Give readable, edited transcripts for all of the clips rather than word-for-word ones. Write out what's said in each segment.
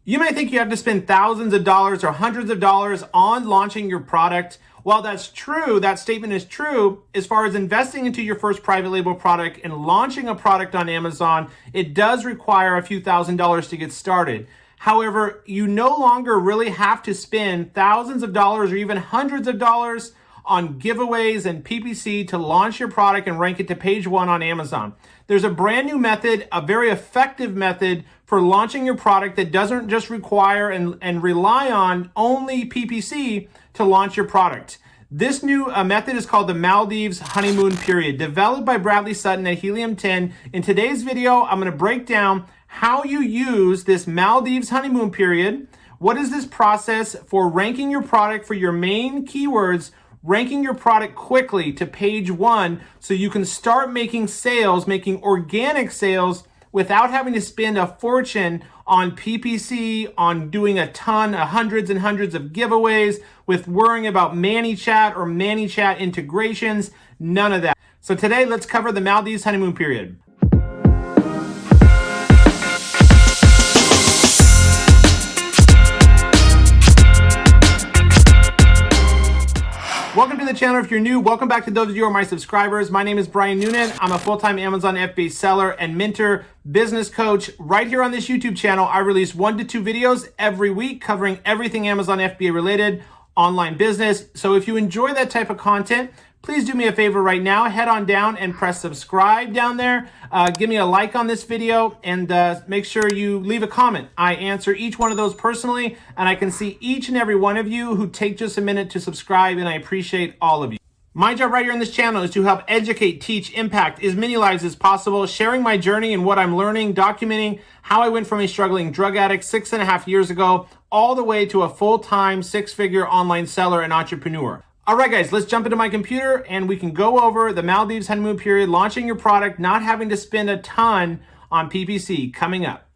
You may think you have to spend thousands of dollars or hundreds of dollars on launching your product. While that's true, that statement is true, as far as investing into your first private label product and launching a product on Amazon, it does require a few $1,000s to get started. However, you no longer really have to spend thousands of dollars or even hundreds of dollars on giveaways and PPC to launch your product and rank it to page 1 on Amazon. There's a brand new method, a very effective method for launching your product that doesn't just require and rely on only PPC to launch your product. This new method is called the Maldives Honeymoon Period, developed by Bradley Sutton at Helium 10. In today's video, I'm going to break down how you use this Maldives Honeymoon Period. What is this process for ranking your product for your main keywords, ranking your product quickly to page 1 so you can start making sales, making organic sales without having to spend a fortune on PPC, on doing hundreds and hundreds of giveaways, with worrying about ManyChat or ManyChat integrations, none of that. So today, let's cover the Maldives Honeymoon Period. Welcome to the channel if you're new. Welcome back to those of you who are my subscribers. My name is Brian Noonan. I'm a full-time Amazon FBA seller and mentor, business coach. Right here on this YouTube channel, I release 1 to 2 videos every week covering everything Amazon FBA related, online business. So if you enjoy that type of content, please do me a favor right now. Head on down and press subscribe down there. Give me a like on this video and make sure you leave a comment. I answer each one of those personally, and I can see each and every one of you who take just a minute to subscribe, and I appreciate all of you. My job right here on this channel is to help educate, teach, impact as many lives as possible, sharing my journey and what I'm learning, documenting how I went from a struggling drug addict 6.5 years ago all the way to a full-time 6-figure online seller and entrepreneur. All right, guys, let's jump into my computer and we can go over the Maldives Honeymoon Period, launching your product, not having to spend a ton on PPC coming up.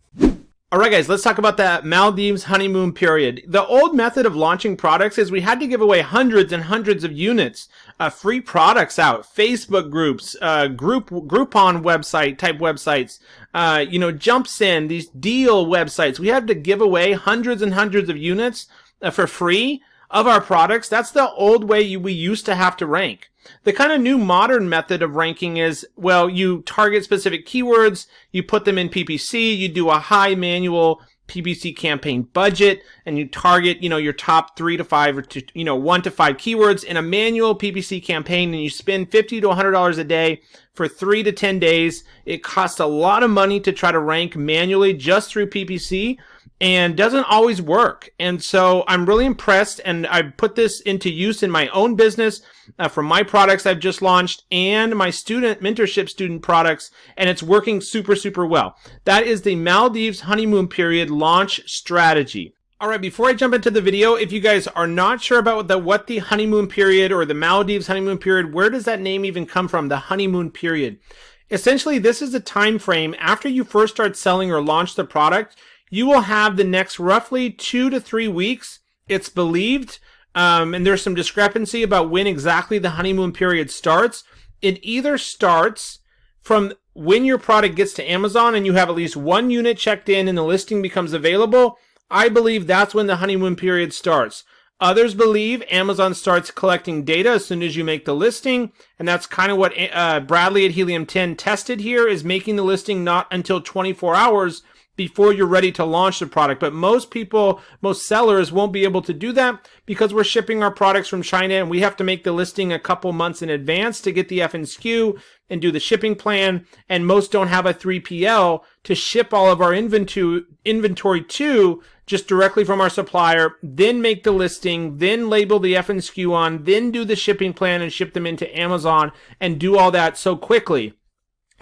All right, guys, let's talk about that Maldives Honeymoon Period. The old method of launching products is we had to give away hundreds and hundreds of units, free products out, Facebook groups, Groupon website type websites, JumpSend, these deal websites. We had to give away hundreds and hundreds of units for free of our products. That's the old way we used to have to rank. The kind of new modern method of ranking is, well, you target specific keywords, you put them in PPC, you do a high manual PPC campaign budget, and you target, your top 3 to 5 or 1 to 5 keywords in a manual PPC campaign, and you spend $50 to $100 a day for 3 to 10 days. It costs a lot of money to try to rank manually just through PPC, and doesn't always work. And so I'm really impressed, and I put this into use in my own business for my products I've just launched and my mentorship student products, and it's working super, super well. That is the Maldives Honeymoon Period launch strategy. All right, before I jump into the video, if you guys are not sure about what the honeymoon period or the Maldives Honeymoon Period, where does that name even come from, the honeymoon period? Essentially, this is a time frame after you first start selling or launch the product. You will have the next roughly 2 to 3 weeks, it's believed, and there's some discrepancy about when exactly the honeymoon period starts. It either starts from when your product gets to Amazon and you have at least 1 unit checked in and the listing becomes available. I believe that's when the honeymoon period starts. Others believe Amazon starts collecting data as soon as you make the listing, and that's kind of what Bradley at Helium 10 tested here, is making the listing not until 24 hours before you're ready to launch the product. But most sellers won't be able to do that because we're shipping our products from China and we have to make the listing a couple months in advance to get the FNSKU and do the shipping plan. And most don't have a 3PL to ship all of our inventory to just directly from our supplier, then make the listing, then label the FNSKU on, then do the shipping plan and ship them into Amazon and do all that so quickly.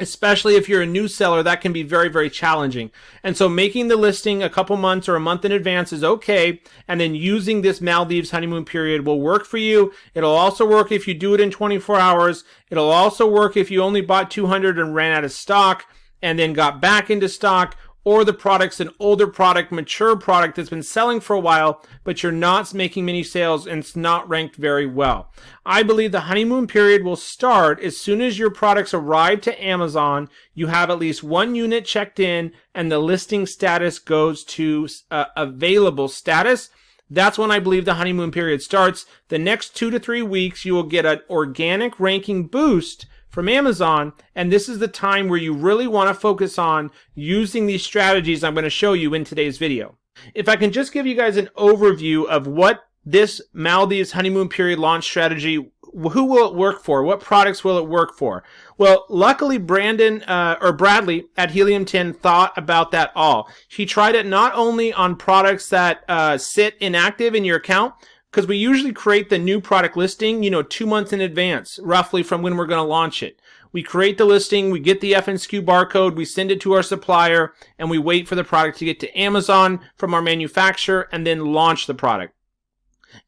Especially if you're a new seller, that can be very, very challenging. And so making the listing a couple months or a month in advance is okay. And then using this Maldives Honeymoon Period will work for you. It'll also work if you do it in 24 hours. It'll also work if you only bought 200 and ran out of stock and then got back into stock. or the product's an older product, mature product that's been selling for a while, but you're not making many sales and it's not ranked very well. I believe the honeymoon period will start as soon as your products arrive to Amazon, you have at least one unit checked in, and the listing status goes to available status. That's when I believe the honeymoon period starts. The next 2 to 3 weeks, you will get an organic ranking boost from Amazon, and this is the time where you really want to focus on using these strategies I'm going to show you in today's video. If I can just give you guys an overview of what this Maldives Honeymoon Period launch strategy, who will it work for? What products will it work for? Well, luckily Bradley at Helium 10 thought about that all. He tried it not only on products that sit inactive in your account, because we usually create the new product listing, 2 months in advance, roughly from when we're going to launch it. We create the listing, we get the FNSKU barcode, we send it to our supplier, and we wait for the product to get to Amazon from our manufacturer and then launch the product.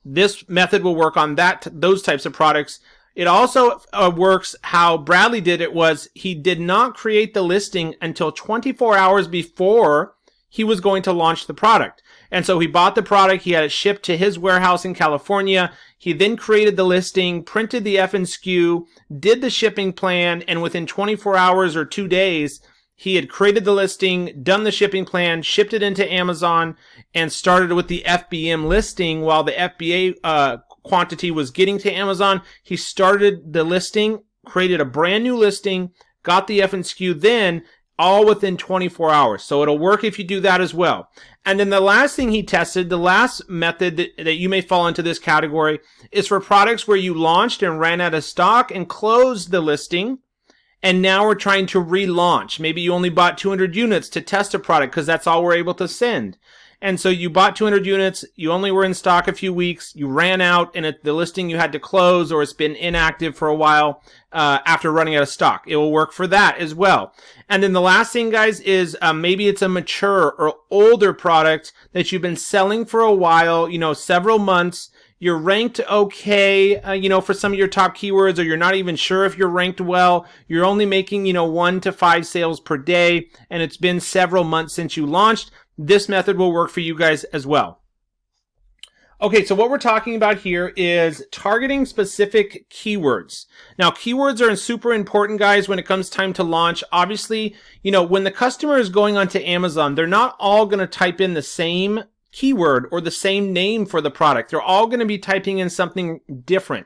This method will work on those types of products. It also works how Bradley did it was he did not create the listing until 24 hours before he was going to launch the product. And so he bought the product, he had it shipped to his warehouse in California. He then created the listing, printed the FNSKU, did the shipping plan, and within 24 hours or 2 days, he had created the listing, done the shipping plan, shipped it into Amazon, and started with the FBM listing while the FBA quantity was getting to Amazon. He started the listing, created a brand new listing, got the FNSKU then, all within 24 hours. So it'll work if you do that as well. And then the last thing he tested, the last method that you may fall into this category, is for products where you launched and ran out of stock and closed the listing, and now we're trying to relaunch. Maybe you only bought 200 units to test a product because that's all we're able to send. And so you bought 200 units, you only were in stock a few weeks, you ran out, and the listing you had to close, or it's been inactive for a while after running out of stock. It will work for that as well. And then the last thing, guys, is maybe it's a mature or older product that you've been selling for a while, several months. You're ranked okay, for some of your top keywords, or you're not even sure if you're ranked well. You're only making, 1 to 5 sales per day, and it's been several months since you launched. This method will work for you guys as well. Okay, so what we're talking about here is targeting specific keywords. Now, keywords are super important, guys, when it comes time to launch. Obviously, when the customer is going onto Amazon, they're not all going to type in the same keyword or the same name for the product. They're all going to be typing in something different.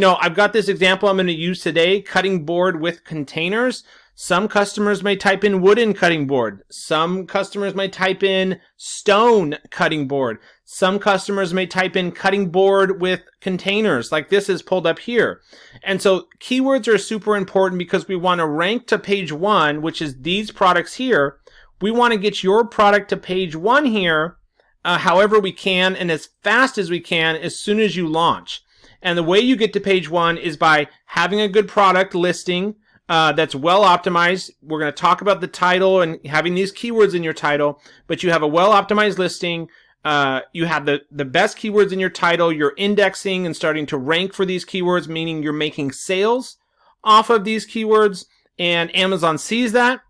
I've got this example I'm going to use today, cutting board with containers. Some customers may type in wooden cutting board. Some customers may type in stone cutting board. Some customers may type in cutting board with containers, like this is pulled up here. And so keywords are super important because we want to rank to page 1, which is these products here. We want to get your product to page 1 here, however we can, and as fast as we can, as soon as you launch. And the way you get to page 1 is by having a good product listing, that's well optimized. We're going to talk about the title and having these keywords in your title, but you have a well optimized listing. You have the best keywords in your title. You're indexing and starting to rank for these keywords, meaning you're making sales off of these keywords, and Amazon sees that.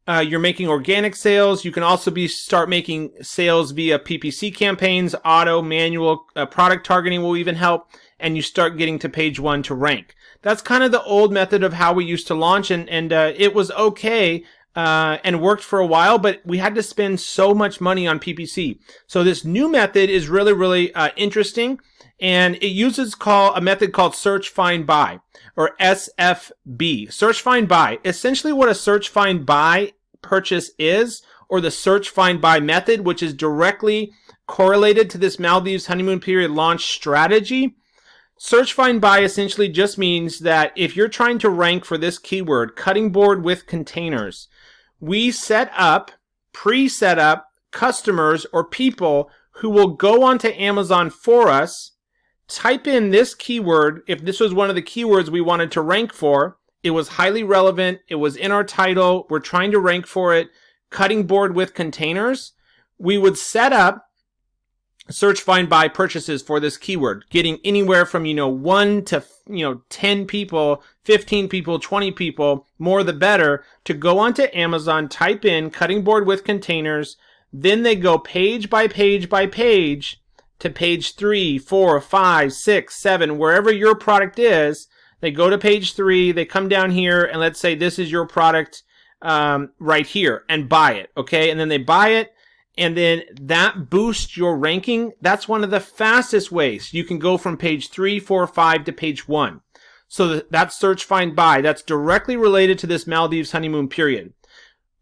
You're making organic sales. You can also start making sales via PPC campaigns, auto, manual, product targeting will even help, and you start getting to page 1 to rank. That's kind of the old method of how we used to launch, and it was okay and worked for a while, but we had to spend so much money on PPC. So this new method is really, really interesting, and it uses a method called Search, Find, Buy, or SFB. Search, Find, Buy. Essentially what a Search, Find, Buy purchase is, or the Search, Find, Buy method, which is directly correlated to this Maldives Honeymoon Period launch strategy. Search, Find, Buy essentially just means that if you're trying to rank for this keyword, cutting board with containers, we pre-set up customers or people who will go onto Amazon for us, type in this keyword. If this was one of the keywords we wanted to rank for, it was highly relevant, it was in our title, we're trying to rank for it, cutting board with containers, we would set up search, find, buy purchases for this keyword, getting anywhere from 1 to 10 people, 15 people, 20 people, more the better, to go onto Amazon, type in cutting board with containers, then they go page by page by page to page 3, 4, 5, 6, 7, wherever your product is. They go to page 3, they come down here, and let's say this is your product right here, and buy it, okay? And then they buy it, and then that boosts your ranking. That's one of the fastest ways. You can go from page 3, 4, 5 to page 1. So that's search, find, buy. That's directly related to this Maldives honeymoon period.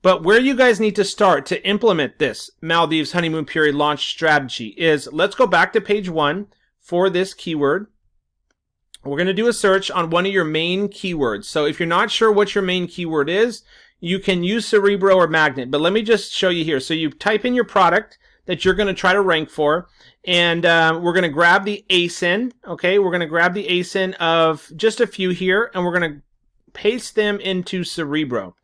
But where you guys need to start to implement this Maldives honeymoon period launch strategy is, let's go back to page 1 for this keyword. We're going to do a search on one of your main keywords. So if you're not sure what your main keyword is, you can use Cerebro or Magnet, but let me just show you here. So you type in your product that you're going to try to rank for, and we're going to grab the ASIN, okay? We're going to grab the ASIN of just a few here, and we're going to paste them into Cerebro.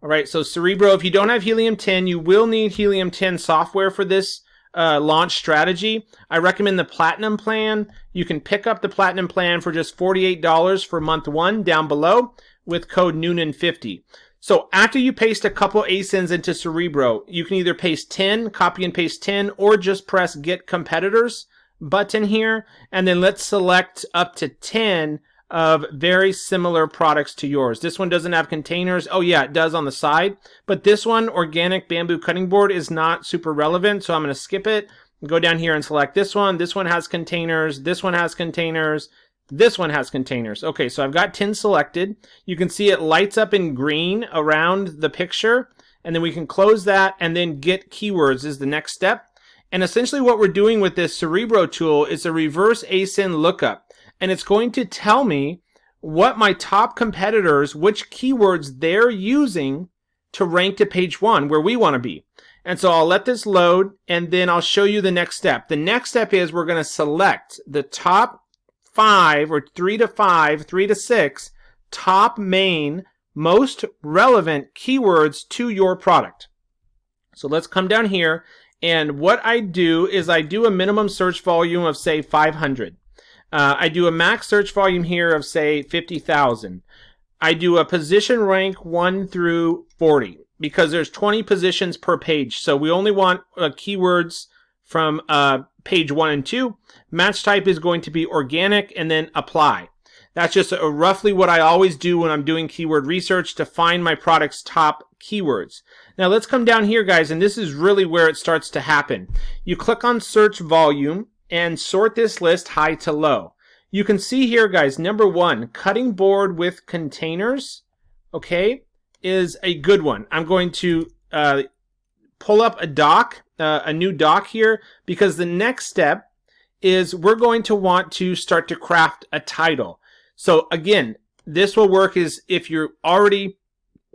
All right, so Cerebro, if you don't have Helium-10, you will need Helium-10 software for this launch strategy. I recommend the Platinum plan. You can pick up the Platinum plan for just $48 for month 1 down below with code Noonan50. So after you paste a couple ASINs into Cerebro, you can either paste 10, copy and paste 10, or just press Get Competitors button here, and then let's select up to 10 of very similar products to yours. This one doesn't have containers. Oh yeah, it does on the side. But this one, organic bamboo cutting board, is not super relevant, so I'm going to skip it. Go down here and select this one. This one has containers. This one has containers. This one has containers. Okay, so I've got 10 selected. You can see it lights up in green around the picture, and then we can close that, and then get keywords is the next step. And essentially what we're doing with this Cerebro tool is a reverse ASIN lookup, and it's going to tell me what my top competitors, which keywords they're using to rank to page 1 where we want to be. And so I'll let this load, and then I'll show you the next step. The next step is we're going to select the top 5 or 3 to 5, 3 to 6 top main most relevant keywords to your product. So let's come down here, and what I do is I do a minimum search volume of say 500. I do a max search volume here of say 50,000. I do a position rank 1 through 40 because there's 20 positions per page. So we only want keywords from page 1 and 2. Match type is going to be organic, and then apply. That's just roughly what I always do when I'm doing keyword research to find my product's top keywords. Now let's come down here, guys, and this is really where it starts to happen. You click on search volume and sort this list high to low. You can see here, guys, number 1, cutting board with containers, okay, is a good one. I'm going to pull up a doc, a new doc here, because the next step is we're going to want to start to craft a title. So again, this will work is if you're already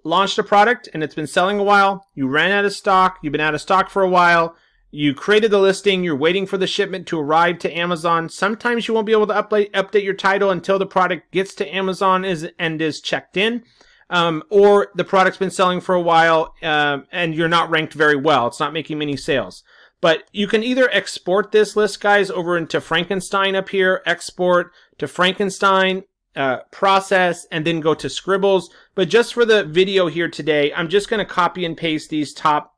launched a product and it's been selling a while, you ran out of stock, you've been out of stock for a while, you created the listing, you're waiting for the shipment to arrive to Amazon. Sometimes you won't be able to update your title until the product gets to Amazon and is checked in. Or the product's been selling for a while and you're not ranked very well. It's not making many sales. But you can either export this list, guys, over into Frankenstein up here, export to Frankenstein, process, and then go to Scribbles. But just for the video here today, I'm just going to copy and paste these top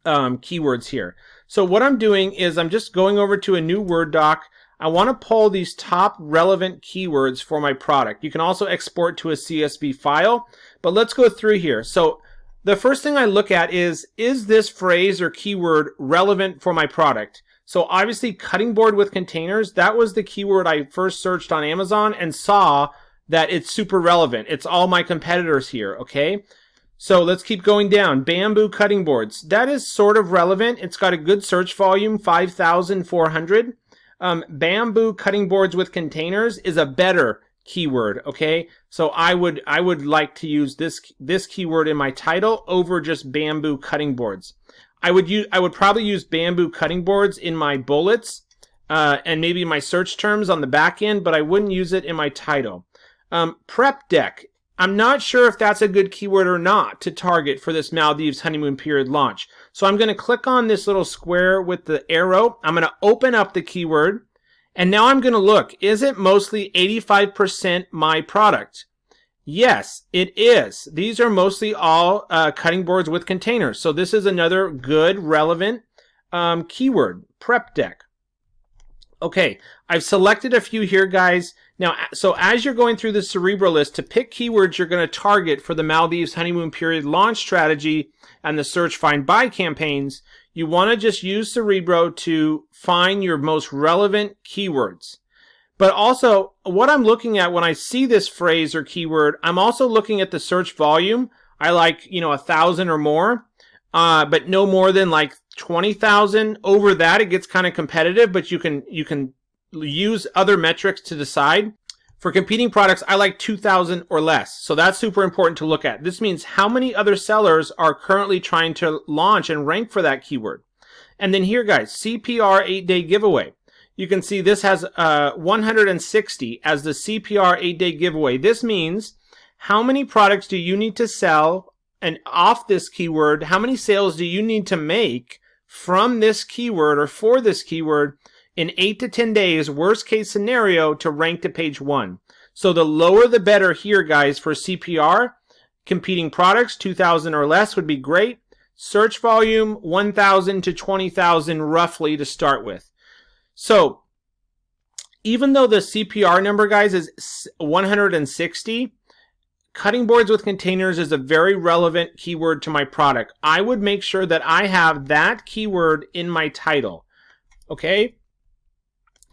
keywords here. So what I'm doing is I'm just going over to a new Word doc. I want to pull these top relevant keywords for my product. You can also export to a CSV file, but let's go through here. So the first thing I look at is this phrase or keyword relevant for my product? So obviously cutting board with containers, that was the keyword I first searched on Amazon and saw that it's super relevant. It's all my competitors here, okay? So let's keep going down. Bamboo cutting boards. That is sort of relevant. It's got a good search volume, 5,400. Bamboo cutting boards with containers is a better keyword, okay? So I would like to use this keyword in my title over just bamboo cutting boards. I would probably use bamboo cutting boards in my bullets and maybe my search terms on the back end, but I wouldn't use it in my title. Prep deck I'm not sure if that's a good keyword or not to target for this Maldives Honeymoon Period launch. So I'm going to click on this little square with the arrow. I'm going to open up the keyword. And now I'm going to look. Is it mostly 85% my product? Yes, it is. These are mostly all cutting boards with containers. So this is another good, relevant keyword, prep deck. Okay, I've selected a few here, guys. Now, so as you're going through the Cerebro list to pick keywords you're going to target for the Maldives Honeymoon Period launch strategy and the search, find, buy campaigns, you want to just use Cerebro to find your most relevant keywords. But also, what I'm looking at when I see this phrase or keyword, I'm also looking at the search volume. I like, 1,000 or more, but no more than like 20,000. Over that, it gets kind of competitive, but you can use other metrics to decide. For competing products, I like 2,000 or less. So that's super important to look at. This means how many other sellers are currently trying to launch and rank for that keyword. And then here, guys, CPR 8-day giveaway. You can see this has 160 as the CPR 8-day giveaway. This means how many products do you need to sell, and off this keyword, how many sales do you need to make from this keyword or for this keyword in 8 to 10 days, worst case scenario, to rank to page 1. So the lower the better here, guys, for CPR. Competing products, 2,000 or less would be great. Search volume, 1,000 to 20,000 roughly to start with. So even though the CPR number, guys, is 160, cutting boards with containers is a very relevant keyword to my product. I would make sure that I have that keyword in my title. Okay?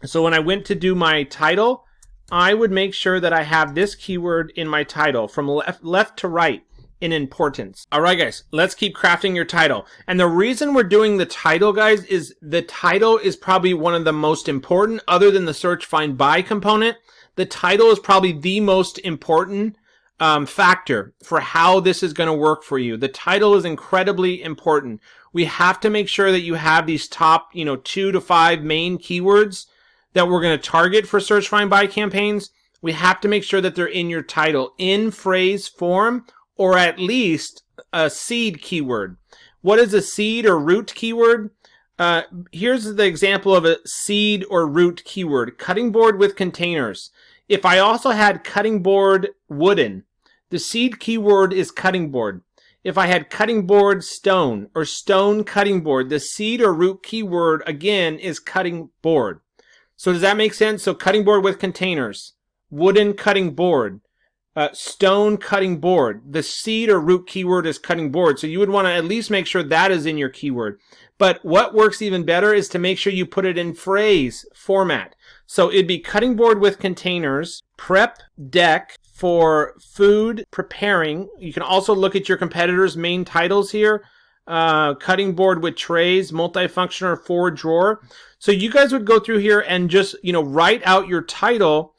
So when I went to do my title, I would make sure that I have this keyword in my title from left to right in importance. All right, guys, let's keep crafting your title. And the reason we're doing the title, guys, is the title is probably one of the most important, other than the search, find, buy component. The title is probably the most important factor for how this is going to work for you. The title is incredibly important. We have to make sure that you have these top, 2 to 5 main keywords that we're going to target for search, find, buy campaigns. We have to make sure that they're in your title in phrase form, or at least a seed keyword. What is a seed or root keyword? Here's the example of a seed or root keyword. Cutting board with containers. If I also had cutting board wooden, the seed keyword is cutting board. If I had cutting board stone or stone cutting board, the seed or root keyword again is cutting board. So does that make sense? So cutting board with containers, wooden cutting board, stone cutting board. The seed or root keyword is cutting board. So you would want to at least make sure that is in your keyword. But what works even better is to make sure you put it in phrase format. So it'd be cutting board with containers, prep deck for food preparing. You can also look at your competitors' main titles here. Cutting board with trays, multifunction or forward drawer. So you guys would go through here and just, write out your title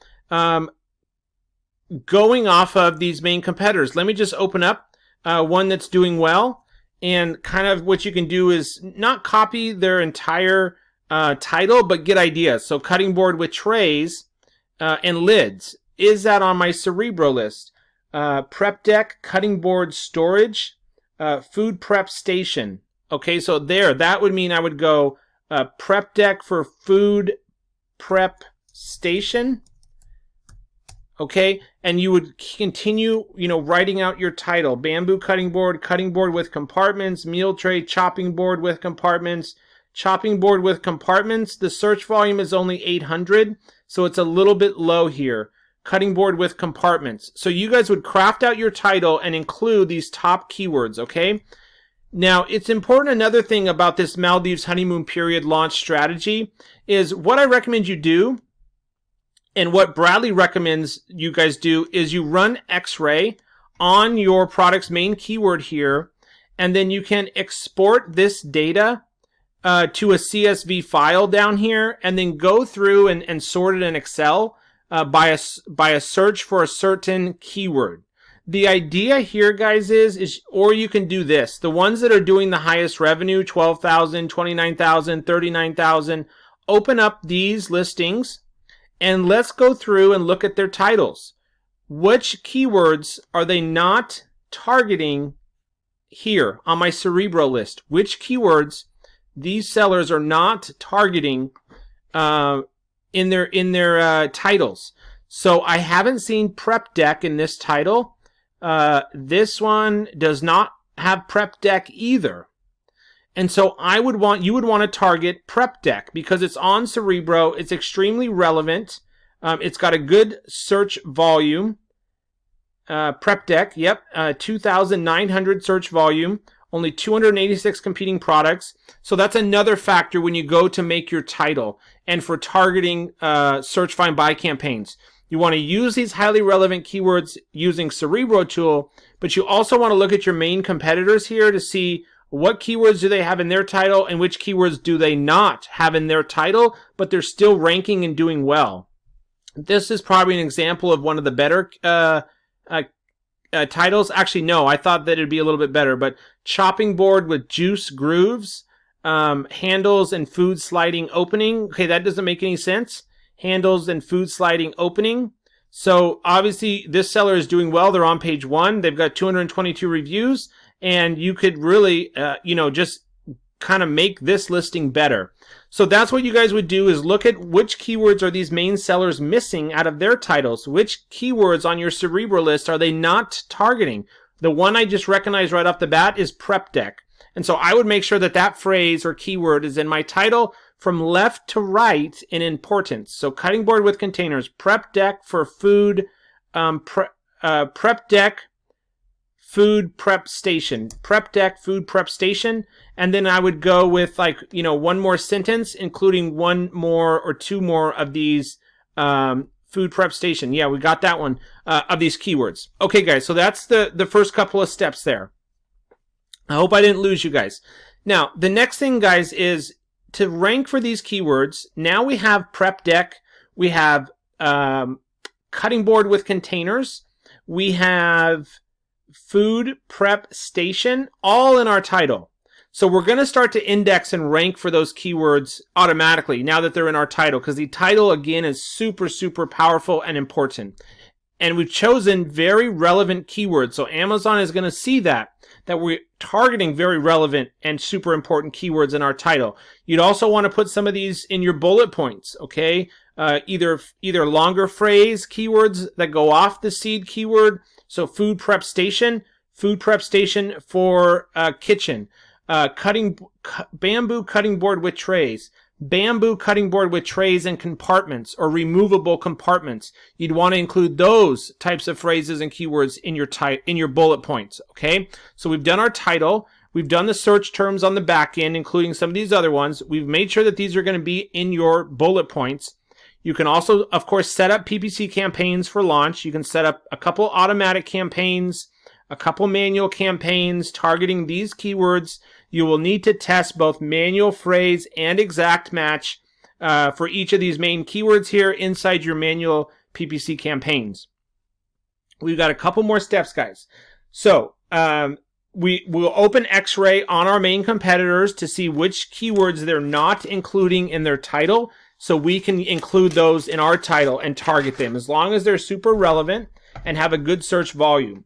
going off of these main competitors. Let me just open up one that's doing well. And kind of what you can do is not copy their entire title, but get ideas. So cutting board with trays and lids. Is that on my Cerebro list? Prep deck, cutting board storage, food prep station. Okay, so there, that would mean I would go prep deck for food prep station. Okay, and you would continue, writing out your title. Bamboo cutting board with compartments, meal tray, chopping board with compartments, chopping board with compartments. The search volume is only 800, so it's a little bit low here. Cutting board with compartments. So you guys would craft out your title and include these top keywords, okay? Now, it's important, another thing about this Maldives Honeymoon Period launch strategy is what I recommend you do, and what Bradley recommends you guys do, is you run X-ray on your product's main keyword here, and then you can export this data to a CSV file down here, and then go through and sort it in Excel by a search for a certain keyword. The idea here, guys, is or you can do this. The ones that are doing the highest revenue, 12,000, 29,000, 39,000, open up these listings and let's go through and look at their titles. which keywords are they not targeting here on my Cerebro list? Which keywords these sellers are not targeting in their titles? So I haven't seen prep deck in this title. This one does not have prep deck either. And so you would want to target prep deck because it's on Cerebro. It's extremely relevant. It's got a good search volume. Prep deck, yep, 2,900 search volume, only 286 competing products. So that's another factor when you go to make your title and for targeting search, find, buy campaigns. You want to use these highly relevant keywords using Cerebro tool, but you also want to look at your main competitors here to see what keywords do they have in their title and which keywords do they not have in their title, but they're still ranking and doing well. This is probably an example of one of the better titles. Actually, no, I thought that it'd be a little bit better, but chopping board with juice grooves, handles and food sliding opening. Okay, that doesn't make any sense. Handles and food sliding opening. So obviously this seller is doing well. They're on page 1. They've got 222 reviews, and you could really, just kind of make this listing better. So that's what you guys would do, is look at which keywords are these main sellers missing out of their titles. Which keywords on your Cerebro list are they not targeting? The one I just recognized right off the bat is prep deck. And so I would make sure that that phrase or keyword is in my title from left to right in importance. So cutting board with containers, prep deck for food, prep deck, food prep station, prep deck, food prep station. And then I would go with one more sentence, including one more or two more of these food prep station. Yeah, we got that one of these keywords. Okay, guys, so that's the first couple of steps there. I hope I didn't lose you guys. Now, the next thing, guys, is to rank for these keywords. Now we have prep deck, we have cutting board with containers, we have food prep station, all in our title. So we're going to start to index and rank for those keywords automatically now that they're in our title, because the title, again, is super, super powerful and important. And we've chosen very relevant keywords. So Amazon is going to see that we're targeting very relevant and super important keywords in our title. You'd also want to put some of these in your bullet points, okay? Either longer phrase keywords that go off the seed keyword. So food prep station for kitchen. Bamboo cutting board with trays. Bamboo cutting board with trays and compartments or removable compartments. You'd want to include those types of phrases and keywords in your bullet points, okay? So we've done our title. We've done the search terms on the back end, including some of these other ones. We've made sure that these are going to be in your bullet points. You can also, of course, set up PPC campaigns for launch. You can set up a couple automatic campaigns, a couple manual campaigns targeting these keywords. You will need to test both manual phrase and exact match for each of these main keywords here inside your manual PPC campaigns. We've got a couple more steps, guys. So we will open X-ray on our main competitors to see which keywords they're not including in their title, so we can include those in our title and target them as long as they're super relevant and have a good search volume.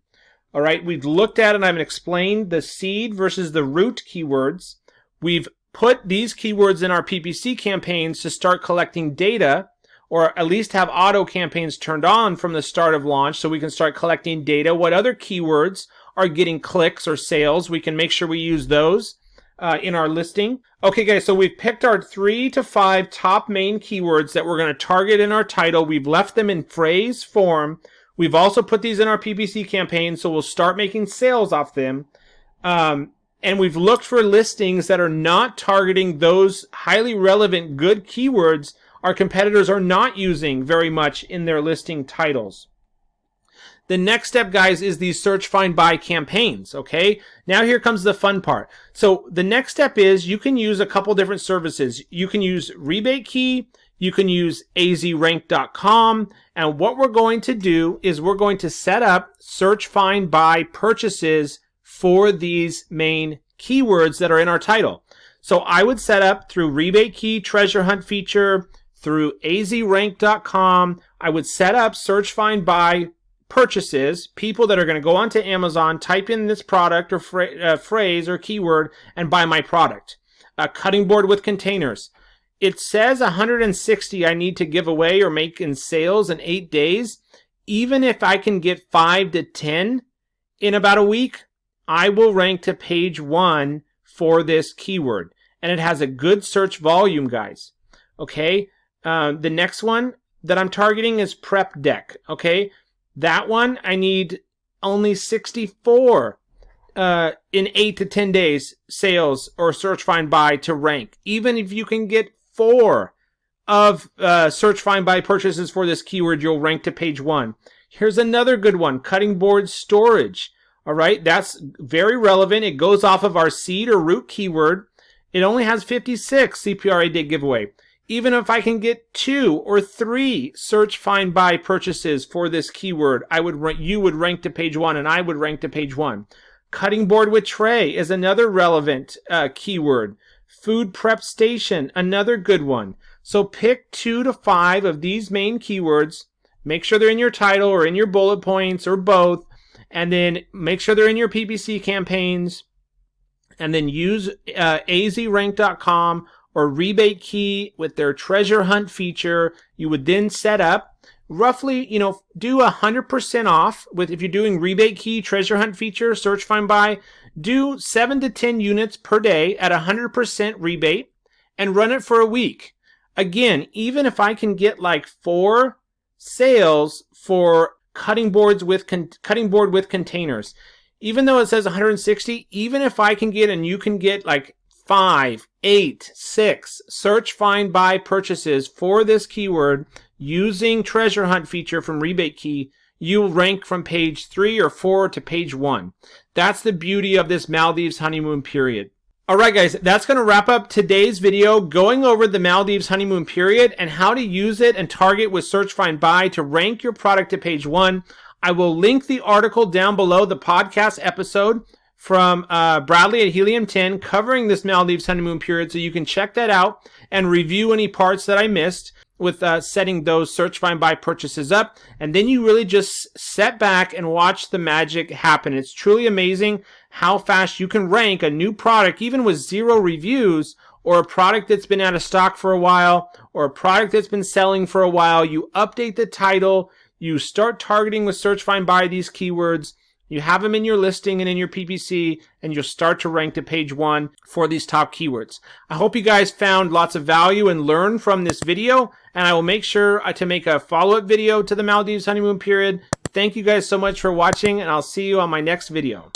All right, we've looked at and I've explained the seed versus the root keywords. We've put these keywords in our PPC campaigns to start collecting data, or at least have auto campaigns turned on from the start of launch so we can start collecting data. What other keywords are getting clicks or sales? We can make sure we use those in our listing. Okay, guys, so we've picked our 3 to 5 top main keywords that we're going to target in our title. We've left them in phrase form. We've also put these in our PPC campaign, so we'll start making sales off them. And we've looked for listings that are not targeting those highly relevant, good keywords our competitors are not using very much in their listing titles. The next step, guys, is these search, find, buy campaigns, okay? Now here comes the fun part. So the next step is you can use a couple different services. You can use Rebate Key, you can use azrank.com, and what we're going to do is we're going to set up search, find, buy purchases for these main keywords that are in our title. So I would set up through Rebate Key treasure hunt feature, through azrank.com, I would set up search, find, buy purchases, people that are going to go onto Amazon, type in this product or phrase or keyword and buy my product. A cutting board with containers. It says 160 I need to give away or make in sales in 8 days. Even if I can get 5 to 10 in about a week, I will rank to page 1 for this keyword. And it has a good search volume, guys. Okay. The next one that I'm targeting is prep deck. Okay. That one, I need only 64 in 8 to 10 days sales or search find buy to rank. Even if you can get 4 of search find buy purchases for this keyword, you'll rank to page 1. Here's another good one, cutting board storage. All right, that's very relevant. It goes off of our seed or root keyword. It only has 56 CPR 8-day giveaway. Even if I can get 2 or 3 search find buy purchases for this keyword, you would rank to page 1 and I would rank to page 1. Cutting board with tray is another relevant keyword. Food prep station, another good one. So pick 2 to 5 of these main keywords. Make sure they're in your title or in your bullet points or both. And then make sure they're in your PPC campaigns. And then use azrank.com or rebate key with their treasure hunt feature. You would then set up roughly, do 100% off with, if you're doing rebate key, treasure hunt feature, search find buy, do 7 to 10 units per day at 100% rebate and run it for a week. Again, even if I can get like 4 sales for cutting board with containers, even though it says 160, even if I can get, and you can get like 5, 8, 6 search find buy purchases for this keyword using treasure hunt feature from rebate key, you will rank from page 3 or 4 to page 1. That's the beauty of this Maldives Honeymoon Period. All right, guys, that's going to wrap up today's video going over the Maldives Honeymoon Period and how to use it and target with search find buy to rank your product to page 1. I will link the article down below, the podcast episode from Bradley at Helium 10 covering this Maldives Honeymoon Period, so you can check that out and review any parts that I missed with setting those search find buy purchases up. And then you really just sit back and watch the magic happen. It's truly amazing how fast you can rank a new product, even with 0 reviews, or a product that's been out of stock for a while, or a product that's been selling for a while. You update the title, you start targeting with search find buy these keywords, you have them in your listing and in your PPC, and you'll start to rank to page 1 for these top keywords. I hope you guys found lots of value and learned from this video, and I will make sure to make a follow-up video to the Maldives Honeymoon Period. Thank you guys so much for watching, and I'll see you on my next video.